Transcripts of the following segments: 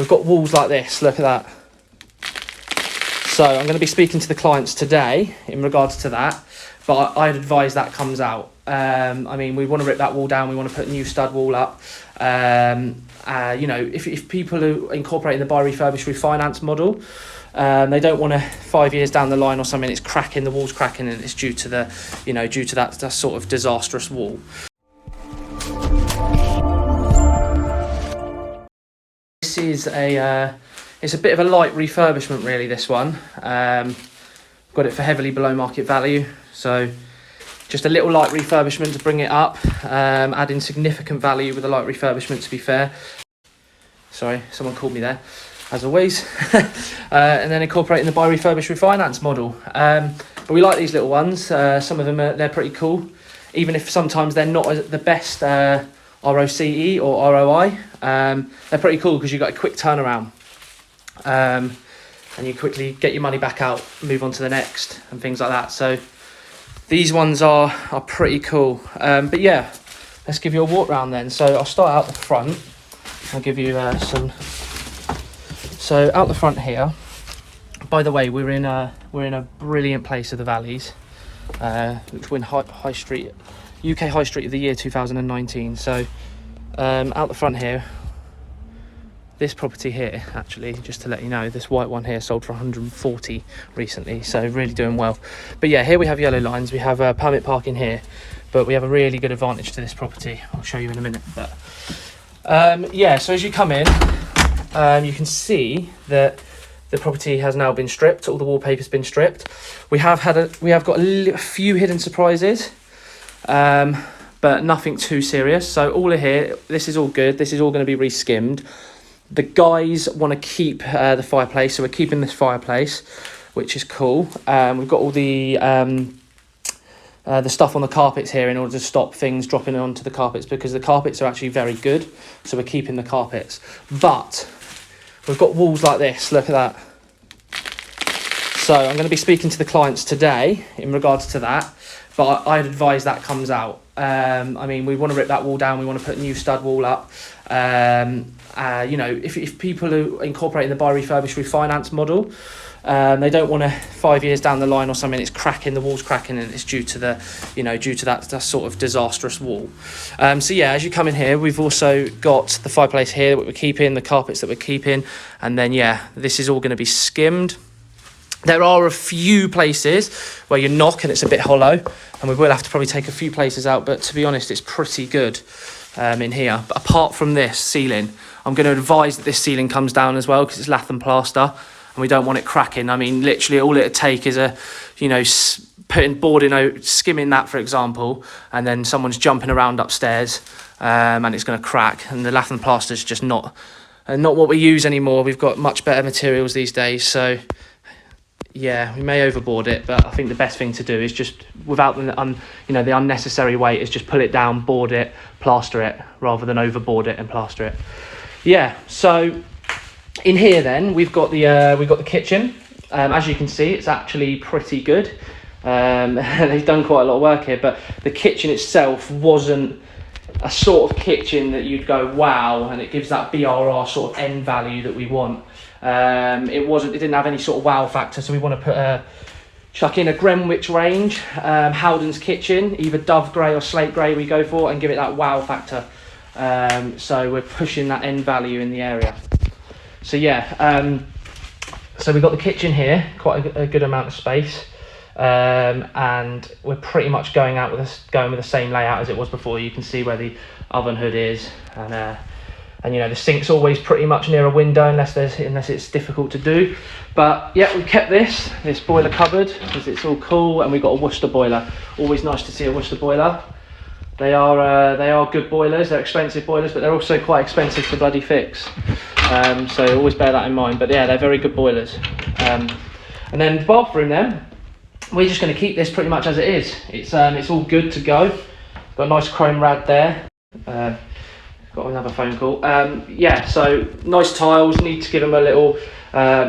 we've got walls like this. Look at that. So I'm going to be speaking to the clients today in regards to that, but I'd advise that comes out. I mean, we want to rip that wall down. We want to put a new stud wall up. You know, if people are incorporating the buy, refurbish, refinance model, they don't want to 5 years down the line or something, it's cracking, the wall's cracking, and it's due to the, you know, due to that sort of disastrous wall. This is it's a bit of a light refurbishment, really, this one. Got it for heavily below market value, so just a little light refurbishment to bring it up, adding significant value with a light refurbishment, to be fair. Sorry, someone called me there, as always. And then incorporating the buy, refurbish, refinance model. But we like these little ones. Some of them, they're pretty cool, even if sometimes they're not the best ROCE or ROI. They're pretty cool because you've got a quick turnaround. And you quickly get your money back out, move on to the next, and things like that. So these ones are pretty cool. But yeah, let's give you a walk round then. So I'll start out the front. I'll give you some. So out the front here. By the way, we're in a brilliant place of the Valleys, which we're in High Street, UK High Street of the year 2019. So out the front here. This property here, actually, just to let you know, this white one here sold for 140 recently, so really doing well. But yeah, here we have yellow lines. We have permit parking here, but we have a really good advantage to this property. I'll show you in a minute. But yeah, so as you come in, you can see that the property has now been stripped. All the wallpaper's been stripped. We have got a few hidden surprises, but nothing too serious. So all of here, this is all good. This is all going to be re-skimmed. The guys want to keep the fireplace, so we're keeping this fireplace, which is cool. We've got all the stuff on the carpets here in order to stop things dropping onto the carpets, because the carpets are actually very good, so we're keeping the carpets. But we've got walls like this. Look at that. So I'm going to be speaking to the clients today in regards to that, but I'd advise that comes out. I mean, we want to rip that wall down. We want to put a new stud wall up. You know, if people are incorporating the buy, refurbish, refinance model, they don't want to 5 years down the line or something, it's cracking, the wall's cracking, and it's due to the, you know, due to that sort of disastrous wall. So yeah, as you come in here, we've also got the fireplace here that we're keeping, the carpets that we're keeping, and then yeah, this is all going to be skimmed. There are a few places where you knock and it's a bit hollow, and we will have to probably take a few places out, but to be honest, it's pretty good in here. But apart from this ceiling, I'm going to advise that this ceiling comes down as well, because it's lath and plaster, and we don't want it cracking. I mean, literally all it'd take is putting board in, skimming that, for example, and then someone's jumping around upstairs, and it's going to crack. And the lath and plaster is just not what we use anymore. We've got much better materials these days, so yeah, we may overboard it, but I think the best thing to do is just, without the the unnecessary weight, is just pull it down, board it, plaster it, rather than overboard it and plaster it. Yeah, so in here then we've got the kitchen. As you can see, it's actually pretty good. They've done quite a lot of work here, but the kitchen itself wasn't a sort of kitchen that you'd go wow, and it gives that BRR sort of end value that we want. It didn't have any sort of wow factor, so we want to chuck in a Greenwich range, Howden's kitchen, either dove grey or slate grey we go for, and give it that wow factor. So we're pushing that end value in the area. So yeah, so we've got the kitchen here, quite a good amount of space, and we're pretty much going with the same layout as it was before. You can see where the oven hood is, and you know, the sink's always pretty much near a window unless it's difficult to do. But yeah, we kept this boiler cupboard because it's all cool, and we've got a Worcester boiler. Always nice to see a Worcester boiler. They are good boilers. They're expensive boilers, but they're also quite expensive to bloody fix. So always bear that in mind. But yeah, they're very good boilers. And then the bathroom then, we're just going to keep this pretty much as it is. It's all good to go. Got a nice chrome rad there. Got another phone call. Yeah, so nice tiles. Need to give them a little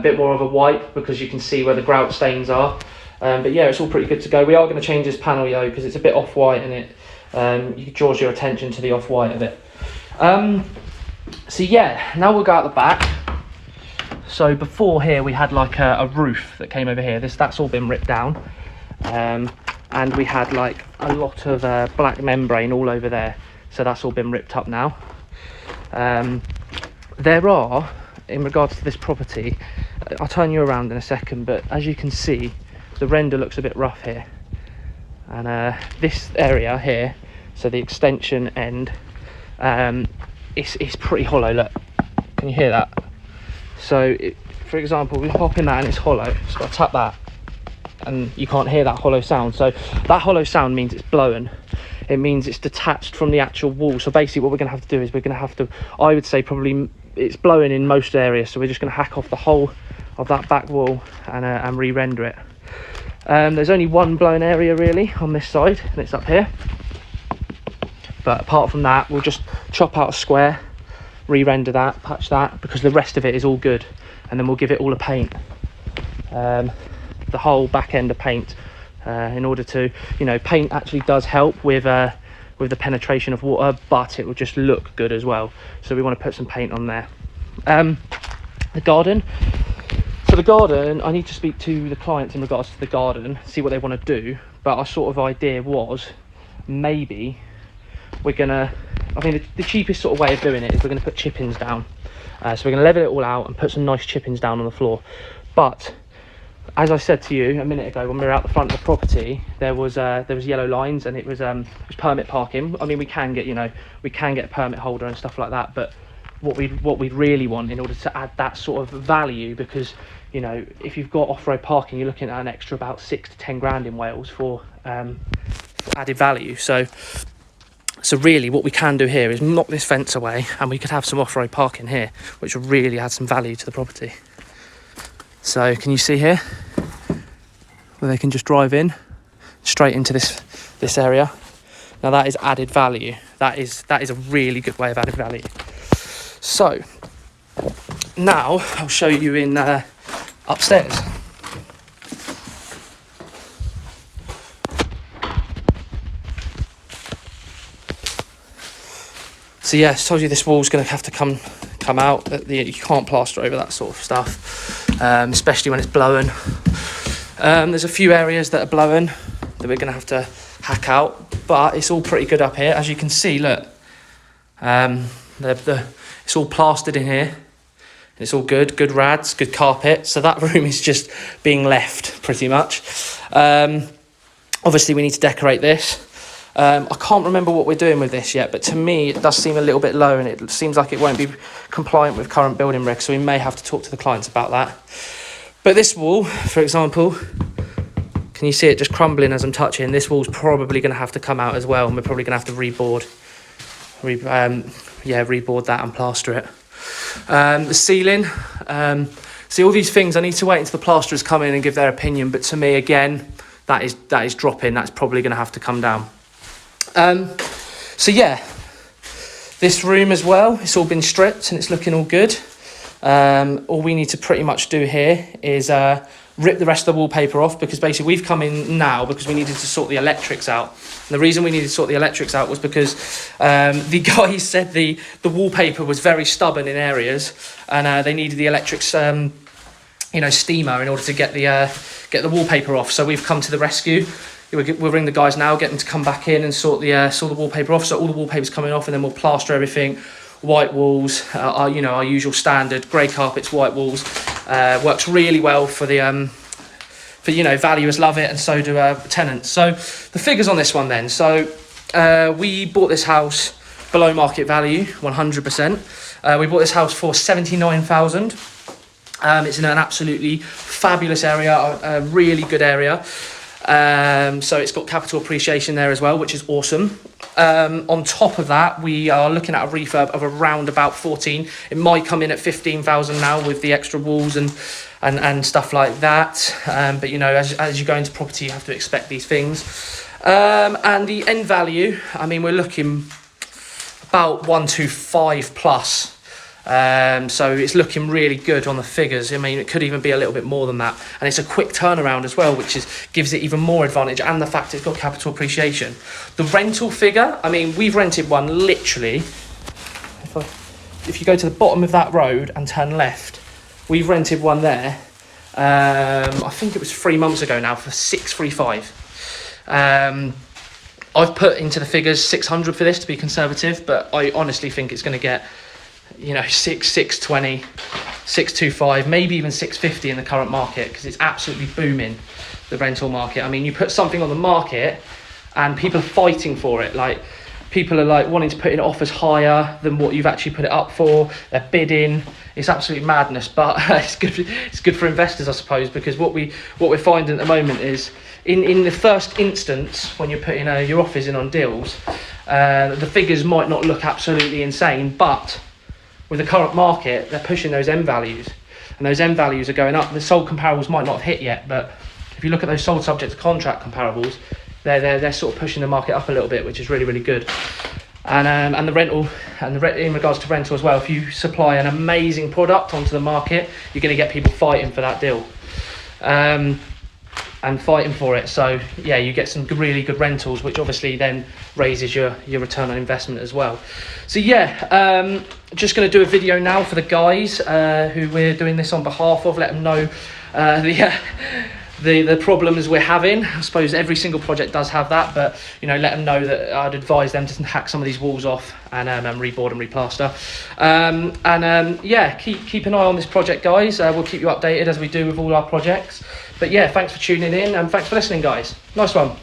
bit more of a wipe because you can see where the grout stains are. But yeah, it's all pretty good to go. We are going to change this panel though because it's a bit off-white and it draws your attention to the off-white of it. So yeah, now we'll go out the back. So before here we had like a roof that came over here. That's all been ripped down, and we had like a lot of black membrane all over there, so that's all been ripped up now. There are, in regards to this property, I'll turn you around in a second, but as you can see, the render looks a bit rough here, and this area here, so the extension end, it's pretty hollow. Look, can you hear that? So for example, we pop in that and it's hollow, so I tap that and you can't hear that hollow sound. So that hollow sound means it's blowing. It means it's detached from the actual wall. So basically what we're going to have to do is we're going to have to, I would say probably it's blowing in most areas, so we're just going to hack off the whole of that back wall and re-render it. There's only one blown area really on this side, and it's up here. But apart from that, we'll just chop out a square, re-render that, patch that, because the rest of it is all good, and then we'll give it all a paint, the whole back end of paint, in order to, you know, paint actually does help with the penetration of water, but it will just look good as well. So we want to put some paint on there. The garden. For the garden, I need to speak to the clients in regards to the garden, see what they want to do. But our sort of idea was maybe we're gonna, I mean, the cheapest sort of way of doing it is we're gonna put chip-ins down. So we're gonna level it all out and put some nice chip-ins down on the floor. But as I said to you a minute ago, when we were out the front of the property, there was yellow lines, and it was permit parking. I mean, we can get a permit holder and stuff like that, but what we'd really want in order to add that sort of value, because, you know, if you've got off-road parking, you're looking at an extra about 6 to 10 grand in Wales for added value. So really what we can do here is knock this fence away, and we could have some off-road parking here, which will really add some value to the property. So can you see here where they can just drive in straight into this area? Now that is added value. That is a really good way of added value. So now I'll show you in upstairs. So yeah, I told you this wall's going to have to come out. You can't plaster over that sort of stuff, especially when it's blowing. There's a few areas that are blowing that we're going to have to hack out, but it's all pretty good up here. As you can see, look, it's all plastered in here. It's all good rads, good carpet. So that room is just being left pretty much. Obviously we need to decorate this. I can't remember what we're doing with this yet, but to me it does seem a little bit low, and it seems like it won't be compliant with current building regs, so we may have to talk to the clients about that. But this wall, for example, can you see it just crumbling as I'm touching? This wall's probably going to have to come out as well, and we're probably going to have to reboard that and plaster it. The ceiling, see, all these things I need to wait until the plasterers come in and give their opinion, but to me, again, that is dropping. That's probably going to have to come down. So yeah, this room as well, it's all been stripped and it's looking all good. All we need to pretty much do here is rip the rest of the wallpaper off, because basically we've come in now because we needed to sort the electrics out. And the reason we needed to sort the electrics out was because the guy said the wallpaper was very stubborn in areas, and they needed the electrics steamer in order to get the wallpaper off. So we've come to the rescue. We'll ring the guys now, get them to come back in and sort the wallpaper off. So all the wallpaper's coming off, and then we'll plaster everything. White walls, our usual standard grey carpets, white walls. Works really well for valuers love it, and so do tenants. So the figures on this one then. So we bought this house below market value, 100%. We bought this house for 79,000. It's in an absolutely fabulous area, a really good area. So it's got capital appreciation there as well, which is awesome. On top of that, we are looking at a refurb of around about 14. It might come in at 15,000 now with the extra walls and stuff like that. But as you go into property, you have to expect these things. And the end value, I mean, we're looking about 125 plus. So it's looking really good on the figures. I mean, it could even be a little bit more than that, and it's a quick turnaround as well, which gives it even more advantage, and the fact it's got capital appreciation. The rental figure, I mean, we've rented one literally, if you go to the bottom of that road and turn left, we've rented one there. I think it was 3 months ago now for 635. I've put into the figures 600 for this to be conservative, but I honestly think it's going to get, you know, 620, 625, maybe even 650 in the current market, because it's absolutely booming, the rental market. I mean, you put something on the market and people are fighting for it. Like, people are like wanting to put in offers higher than what you've actually put it up for. They're bidding. It's absolute madness, but it's good for investors, I suppose, because what we're finding at the moment is in the first instance, when you're putting your offers in on deals, the figures might not look absolutely insane, but with the current market, they're pushing those M values, and those M values are going up. The sold comparables might not have hit yet, but if you look at those sold subject to contract comparables, they're sort of pushing the market up a little bit, which is really, really good. And the rental, in regards to rental as well, if you supply an amazing product onto the market, you're going to get people fighting for that deal, and fighting for it. So yeah, you get some really good rentals, which obviously then raises your return on investment as well. So yeah, just going to do a video now for the guys who we're doing this on behalf of. Let them know the problems we're having. I suppose every single project does have that, but you know, let them know that I'd advise them to hack some of these walls off and reboard and replaster. Yeah, keep an eye on this project, guys. We'll keep you updated as we do with all our projects. But yeah, thanks for tuning in and thanks for listening, guys. Nice one.